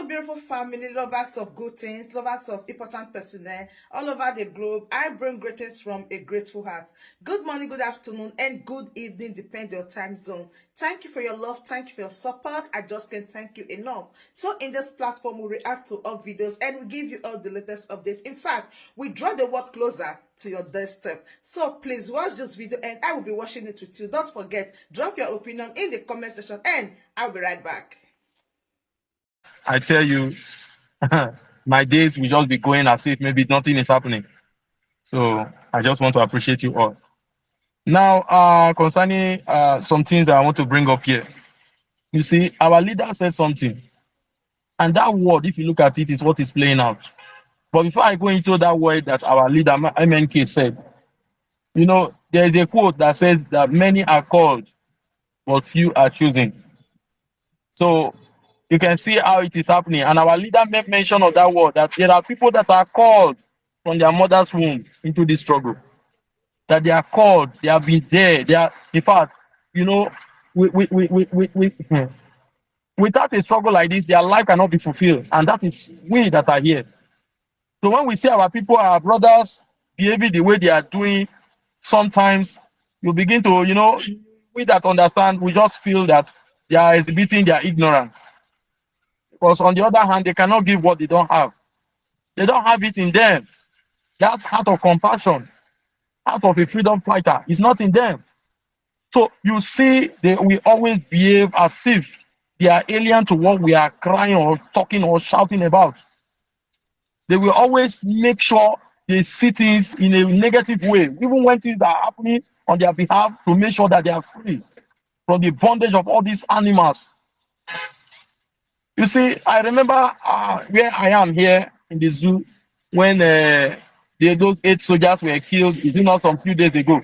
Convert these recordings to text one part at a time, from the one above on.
Hello, beautiful family, lovers of good things, lovers of important personnel all over the globe. I bring greetings from a grateful heart. Good morning, good afternoon, and good evening, depending on your time zone. Thank you for your love. Thank you for your support. I just can't thank you enough. So in this platform, we react to all videos and we give you all the latest updates. In fact, we draw the world closer to your doorstep. So please watch this video and I will be watching it with you. Don't forget, drop your opinion in the comment section and I'll be right back. I tell you, my days will just be going as if maybe nothing is happening. So I just want to appreciate you all. Now, concerning some things that I want to bring up here. You see, our leader said something, and that word, if you look at it, is what is playing out. But before I go into that word that our leader MNK said, there is a quote that says that many are called, but few are chosen. So you can see how it is happening. And our leader made mention of that word, that there are people that are called from their mother's womb into this struggle. That they are called, they have been there. They are, in fact, without a struggle like this, their life cannot be fulfilled. And that is we that are here. So when we see our people, our brothers, behaving the way they are doing, sometimes you begin to, we that understand, we just feel that they are exhibiting their ignorance. Because on the other hand, they cannot give what they don't have. They don't have it in them. That heart of compassion, heart of a freedom fighter is not in them. So you see, they will always behave as if they are alien to what we are crying or talking or shouting about. They will always make sure they see things in a negative way, even when things are happening on their behalf, to make sure that they are free from the bondage of all these animals. You see, I remember where I am here in the zoo when those 8 soldiers were killed, not some few days ago.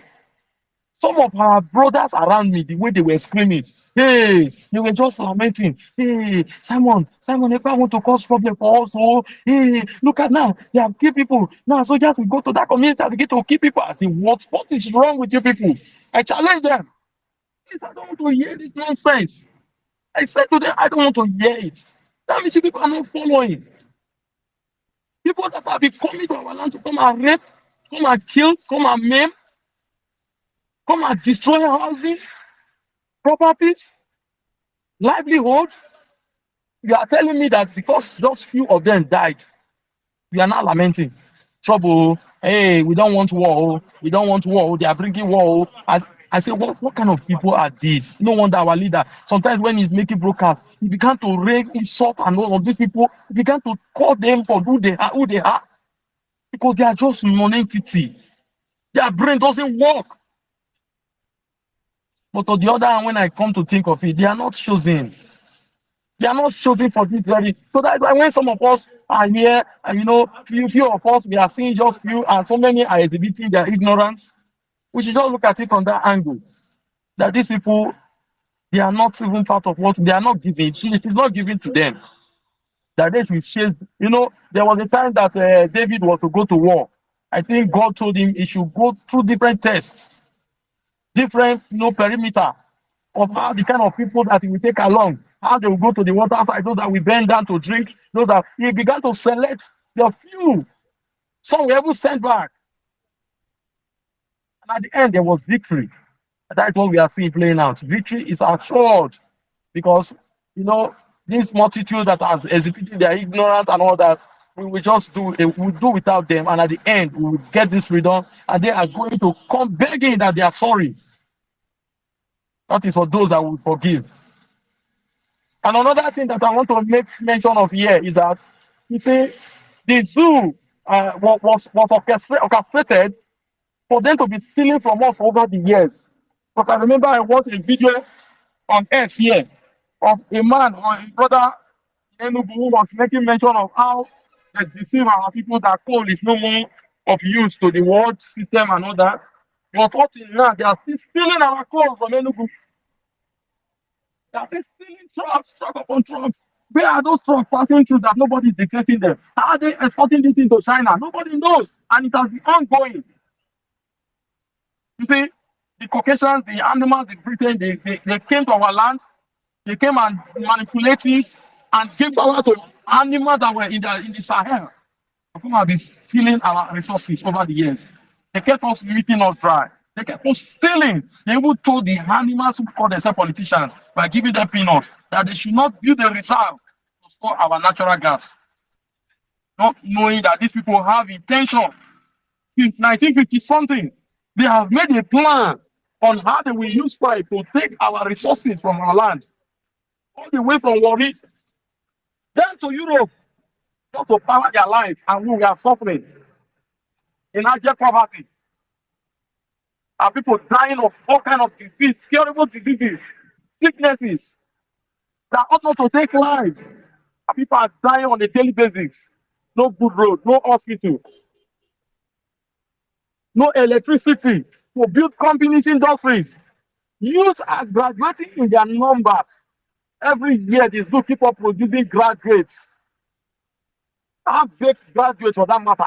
Some of our brothers around me, the way they were screaming, hey, they were just lamenting. Hey, Simon, Ekpa want to cause problem for us. Oh, hey, look at now, they have killed people. Now soldiers will go to that community and begin to kill people. I say, what is wrong with you people? I challenge them. Please, I don't want to hear this nonsense. I said to them, I don't want to hear it. That means you people are not following. People that have been coming to our land to come and rape, come and kill, come and maim, come and destroy housing, properties, livelihood. You are telling me that because just few of them died, we are not lamenting. Trouble, hey, we don't want war, we don't want war, they are bringing war. I say, what kind of people are these? No wonder our leader, sometimes when he's making broadcasts, he began to raise insult and all of these people, he began to call them for who they are, because they are just non-entity. Their brain doesn't work. But on the other hand, when I come to think of it, they are not chosen. They are not chosen for this very. So that's why when some of us are here, and few of us, we are seeing just few, and so many are exhibiting their ignorance. We should just look at it from that angle. That these people, they are not even part of what they are not giving. It is not given to them. That they should chase. There was a time that David was to go to war. I think God told him he should go through different tests, different perimeter of how the kind of people that he will take along, how they will go to the water side, those that will bend down to drink, those that he began to select the few. Some were even sent back. And at the end, there was victory. And that's what we are seeing playing out. Victory is assured because, these multitudes that are exhibiting their ignorance and all that, we will just do without them. And at the end, we will get this freedom and they are going to come begging that they are sorry. That is for those that will forgive. And another thing that I want to make mention of here is that, you see, the zoo was orchestrated for them to be stealing from us over the years. But I remember I watched a video on X here of a man or a brother in Enugu who was making mention of how they deceive our people that coal is no more of use to the world system and all that. But up till now, they are still stealing our coal from Enugu. They are still stealing trucks, truck upon trucks. Where are those trucks passing through that nobody is detecting them? How are they exporting this into China? Nobody knows. And it has been ongoing. You see, the Caucasians, the animals, the Britain, they came to our land. They came and manipulated things and gave power to animals that were in the Sahel come and be stealing our resources over the years. They kept us meeting us dry. They kept us stealing. They even told the animals who call themselves politicians by giving them peanuts that they should not build a reserve to store our natural gas. Not knowing that these people have intention since 1950 something. They have made a plan on how they will use pipe to take our resources from our land, all the way from Warri down to Europe, just to power their life, and we are suffering in abject poverty. Are people dying of all kinds of disease, curable diseases, sicknesses that ought not to take life. And people are dying on a daily basis. No good road, no hospital, no electricity to build companies, industries. Youths are graduating in their numbers. Every year, these do keep on producing graduates. Half-baked graduates for that matter.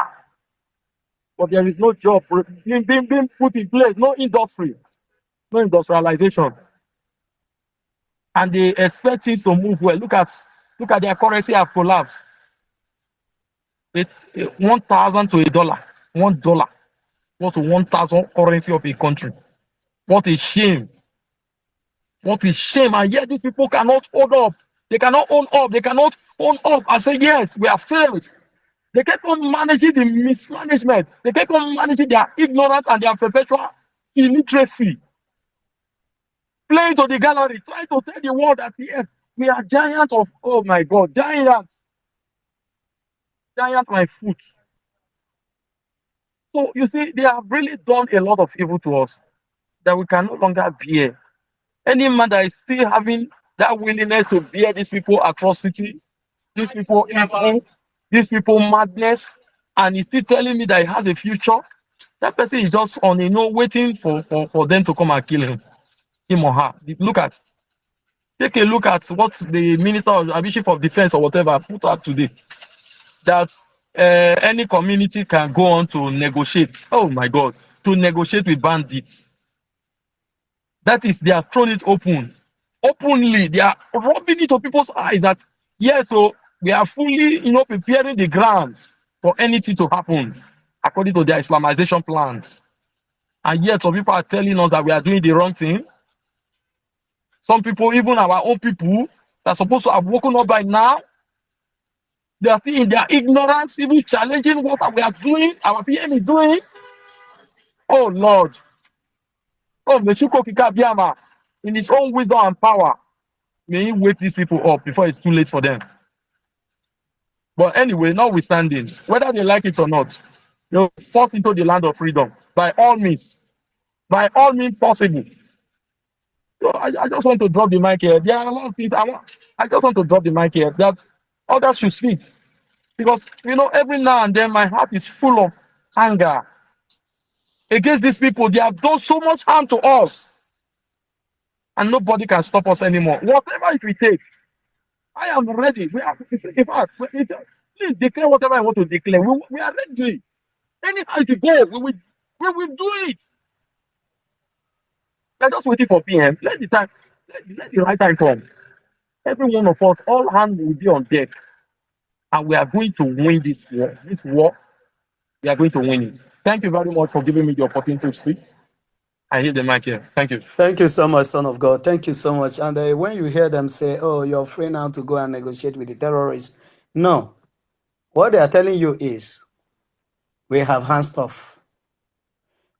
But there is no job being put in place, no industry, no industrialization. And they expect things to move well. Look at their currency have collapsed. 1,000 to $1. $1 was to 1,000 currency of a country. What a shame. What a shame. And yet these people cannot hold up. They cannot own up. They cannot own up and say, yes, we have failed. They kept on managing the mismanagement. They kept on managing their ignorance and their perpetual illiteracy. Playing to the gallery, trying to tell the world that yes, we are giants of, oh my God, giants. Giant my foot. So you see, they have really done a lot of evil to us that we can no longer bear. Any man that is still having that willingness to bear these people atrocity, these people evil, these people madness, and he's still telling me that he has a future, that person is just on waiting for them to come and kill him or her. Take a look at what the Minister of Chief of Defense or whatever put out today. That any community can go on to negotiate. Oh my God, to negotiate with bandits. That is, they have thrown it openly. They are rubbing it to people's eyes that yes, so we are fully, preparing the ground for anything to happen according to their Islamization plans. And yet, some people are telling us that we are doing the wrong thing. Some people, even our own people, that are supposed to have woken up by now, they are still in their ignorance, even challenging what we are doing, our PM is doing. Oh Lord. Oh, Meshuko Kikabiama, in his own wisdom and power, may he wake these people up before it's too late for them. But anyway, notwithstanding, whether they like it or not, they'll force into the land of freedom by all means possible. So I just want to drop the mic here. There are a lot of things I just want to drop the mic here that others should speak. Because, every now and then my heart is full of anger against these people. They have done so much harm to us. And nobody can stop us anymore. Whatever it will take, I am ready. In fact, please declare whatever I want to declare. We are ready. Anyhow to go, we will do it. We are just waiting for PM. Let the right time come. Every one of us, all hands will be on deck. And we are going to win this war. This war, we are going to win it. Thank you very much for giving me the opportunity to speak. I hear the mic here. Thank you. Thank you so much, son of God. Thank you so much. And when you hear them say, oh, you're free now to go and negotiate with the terrorists. No. What they are telling you is, we have hands off.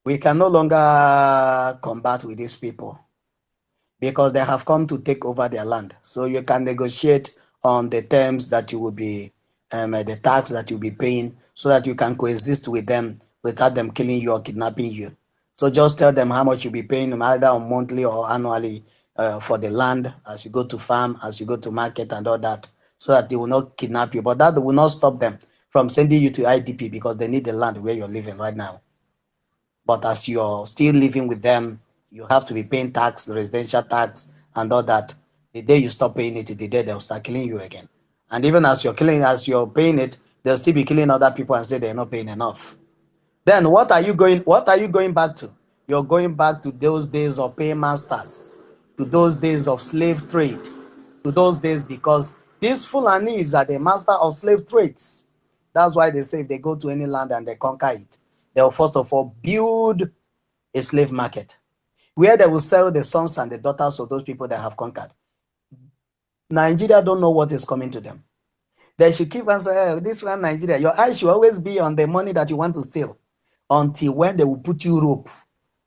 We can no longer combat with these people because they have come to take over their land. So you can negotiate on the terms that you will be, the tax that you'll be paying, so that you can coexist with them without them killing you or kidnapping you. So just tell them how much you'll be paying, either on monthly or annually, for the land as you go to farm, as you go to market and all that, so that they will not kidnap you. But that will not stop them from sending you to IDP because they need the land where you're living right now. But as you're still living with them, you have to be paying tax, residential tax, and all that. The day you stop paying it, the day they'll start killing you again. And even as you're paying it, they'll still be killing other people and say they're not paying enough. Then what are you going back to? You're going back to those days of paymasters, to those days of slave trade, to those days, because These Fulanis are the master of slave trades. That's why they say if they go to any land and they conquer it, they will first of all build a slave market where they will sell the sons and the daughters of those people they have conquered. Nigeria don't know what is coming to them. They should keep on saying, this one Nigeria, your eyes should always be on the money that you want to steal until when they will put you rope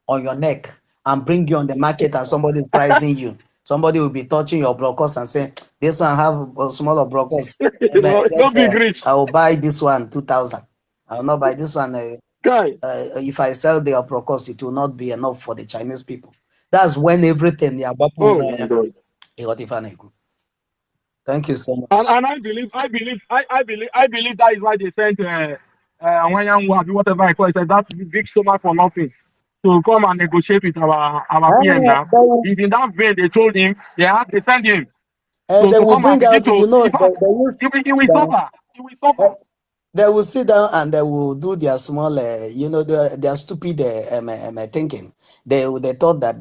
on your neck and bring you on the market and somebody is pricing you. Somebody will be touching your brokers and say, this one have a smaller brokers. No big rich. I will buy this one 2,000. I will not buy this one. Guy. If I sell the brokers, it will not be enough for the Chinese people. That's when everything they are Oh my God. Thank you so And much. I believe that is why they sent whatever I call it, that big stomach for nothing to come and negotiate with our PM now. If in that vein they told him they send him They to will come and bring begin out, to, in fact, he will suffer. He will suffer. they will sit down and they will do their small, their stupid thinking. They thought that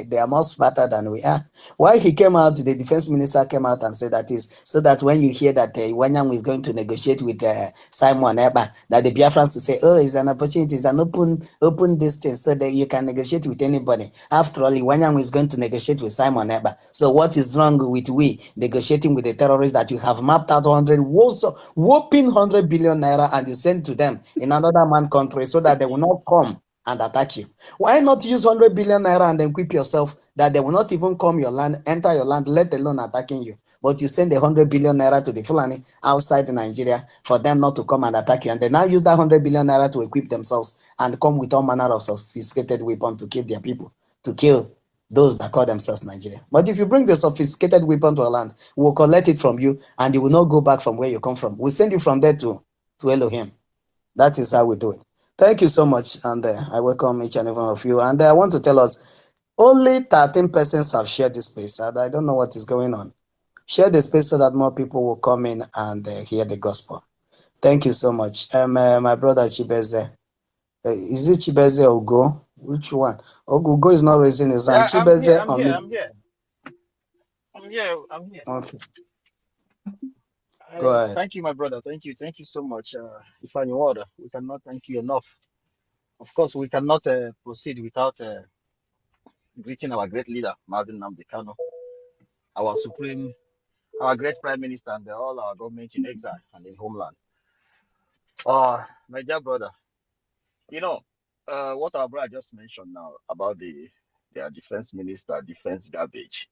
they are more smarter than we are. Why he came out, the defense minister came out and said that is so that when you hear that Wanyang is going to negotiate with Simon Ekpa, that the Biafrans will say, oh, it's an opportunity, it's an open distance so that you can negotiate with anybody. After all, Wanyang is going to negotiate with Simon Ekpa. So what is wrong with we negotiating with the terrorists that you have mapped out 100 whopping 100 billion naira and you send to them in another man country so that they will not come and attack you? Why not use 100 billion naira and equip yourself that they will not even come your land, enter your land, let alone attacking you? But you send 100 billion naira to the Fulani outside Nigeria for them not to come and attack you, and they now use that 100 billion naira to equip themselves and come with all manner of sophisticated weapons to kill their people, to kill those that call themselves Nigeria. But if you bring the sophisticated weapon to a land, we'll collect it from you and you will not go back from where you come from. We'll send you from there to Elohim. That is how we do it. Thank you so much, and I welcome each and every one of you. And I want to tell us, only 13 persons have shared this space, and I don't know what is going on. Share the space so that more people will come in and hear the gospel. Thank you so much. My brother Chibeze. Is it Chibeze or Ugo? Which one? Ugo is not raising his hand. Yeah, I'm here. Chibeze I'm or here. me? I'm here. I'm here. I'm here. Okay, go ahead. Thank you, my brother. Thank you. Thank you so much. Ifeanyi Wada. We cannot thank you enough. Of course, we cannot proceed without greeting our great leader, Mazin Nnamdi Kanu, our supreme, our great prime minister, and all our government in exile and in homeland. My dear brother, you know, what our brother just mentioned now about their defense minister, defense garbage.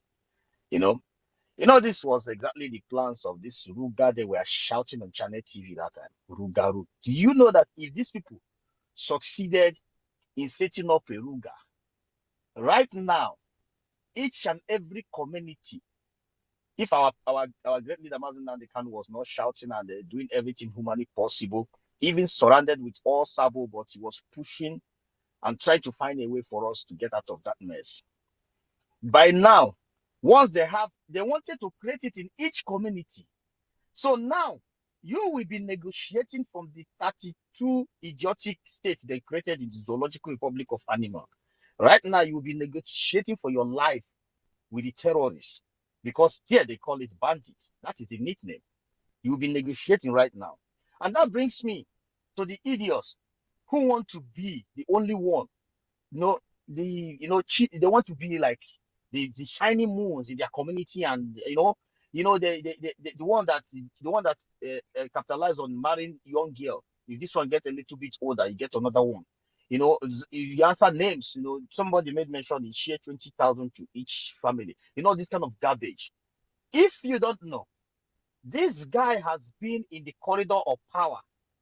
You know, this was exactly the plans of this Ruga they were shouting on Channel TV that time. Ruga, Ruga. Do you know that if these people succeeded in setting up a Ruga, right now, each and every community, if our great leader Mazen Nnamdi Kanu was not shouting and doing everything humanly possible, even surrounded with all sabo, but he was pushing and trying to find a way for us to get out of that mess. By now, once they wanted to create it in each community. So now you will be negotiating from the 32 idiotic states they created in the Zoological Republic of Animal. Right now, you will be negotiating for your life with the terrorists because here they call it bandits. That is the nickname. You will be negotiating right now. And that brings me to the idiots who want to be the only one. They want to be like the shining moons in their community, and the one that capitalize on marrying young girl. If this one get a little bit older, you get another one. If you answer names, somebody made mention he share 20,000 to each family. This kind of garbage. If you don't know, this guy has been in the corridor of power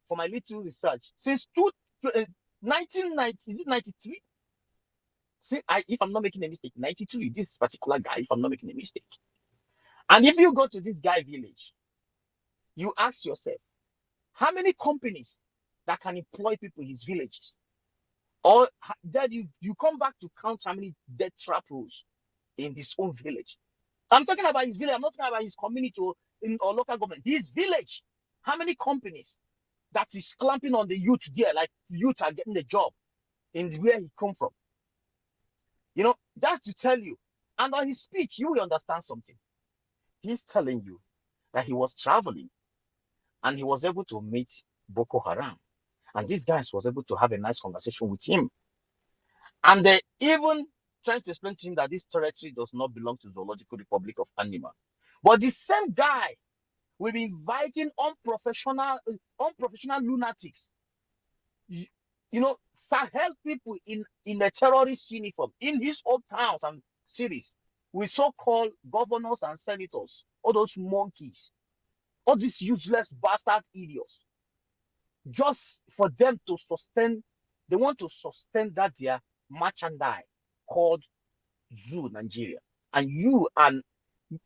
for my little research since 1990. Is it 93? See, if I'm not making a mistake, 93, this particular guy, if I'm not making a mistake. And if you go to this guy village, you ask yourself, how many companies that can employ people in his villages? Or then you come back to count how many death trap rules in his own village. I'm talking about his village. I'm not talking about his community or local government. His village. How many companies that is clamping on the youth there, like youth are getting the job in where he come from? That's to tell you. And on his speech, you will understand something. He's telling you that he was traveling and he was able to meet Boko Haram. And these guys was able to have a nice conversation with him. And they even trying to explain to him that this territory does not belong to the Zoological Republic of Animal. But the same guy will be inviting unprofessional lunatics, you, Sahel people in a terrorist uniform in his own towns and cities with so-called governors and senators, all those monkeys, all these useless bastard idiots, just for them to sustain, they want to sustain that their merchandise called Zoo Nigeria. And you and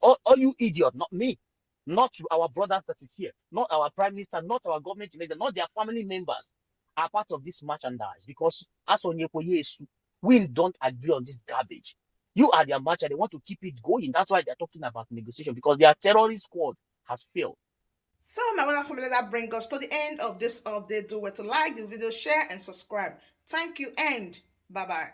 all you idiot, not me, not our brothers that is here, not our prime minister, not our government leader, not their family members are part of this merchandise because as on we don't agree on this garbage. You are their merchant, they want to keep it going. That's why they're talking about negotiation because their terrorist squad has failed. So, my wonderful family, that brings us to the end of this update. Do well to like the video, share, and subscribe. Thank you, and bye bye.